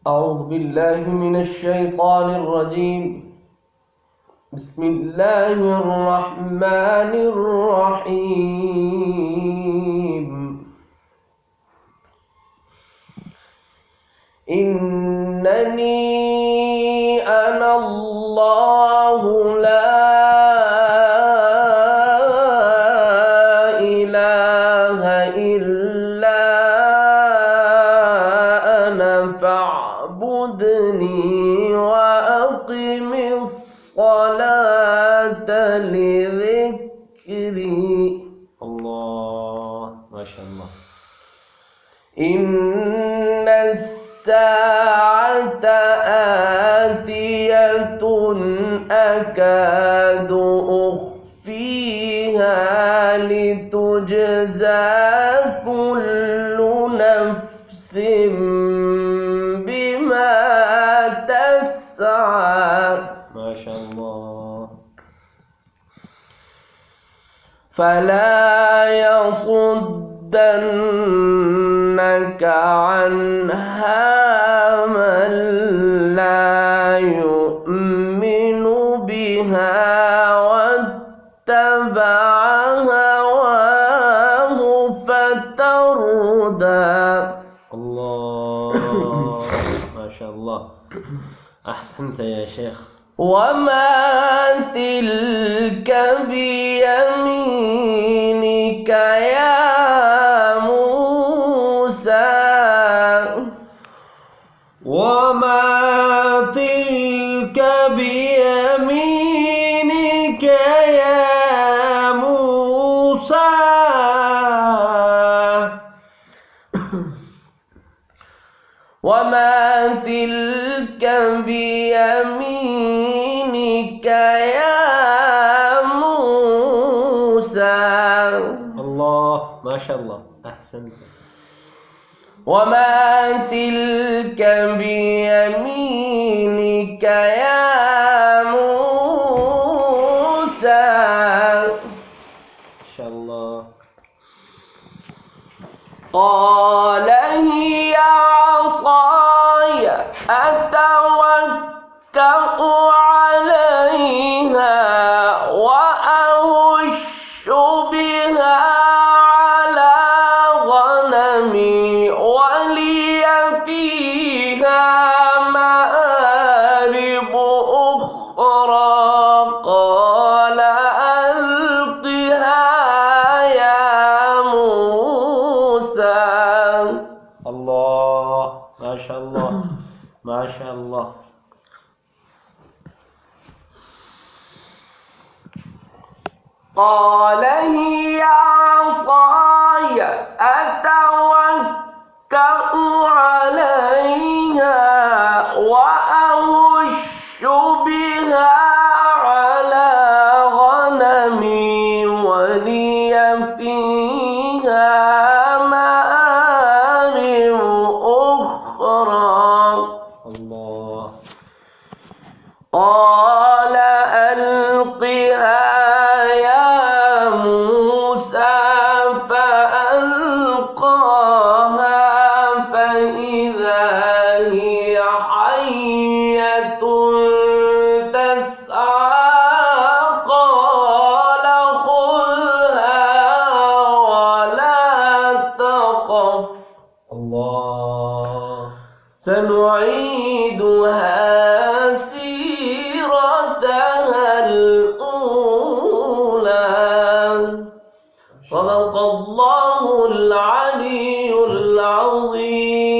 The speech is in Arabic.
أعوذ بالله من الشيطان الرجيم. بسم الله الرحمن الرحيم. إنني أنا الله لا إله إلا أنا فاعبدني وأقم الصلاة لذكري. الله ما شاء الله. إن الساعة آتية أكاد أخفيها لتجزى كل نفس بما تسعى. ما شاء الله. فلا يصدنك عنها من لا يؤمن بها واتبع هواه فتردى. الله ما شاء الله. أحسنت يا شيخ. وما تلك بيمينك يا موسى. وما تلك بيمينك يا موسى. وما تلك بيمينك يا موسى. الله ما شاء الله. أحسنت. وما تلك بيمينك يا موسى. إن شاء الله. قال هي عصاي أتوكأ عليها وأهش بها على غنمي ولي فيها مآرب أخرى. قال ألقها يا موسى. الله ما شاء الله. ما شاء الله. قال هي عصاي أتوكأ عليها وأهش بها على غنمي ولي فيها مآرب أخرى. الله. قال ألقها يا موسى فألقاها فإذا هي حية تسعى. قال خذها ولا تخف الله. سنعيدها سيرتها الأولى. صدق الله العلي العظيم.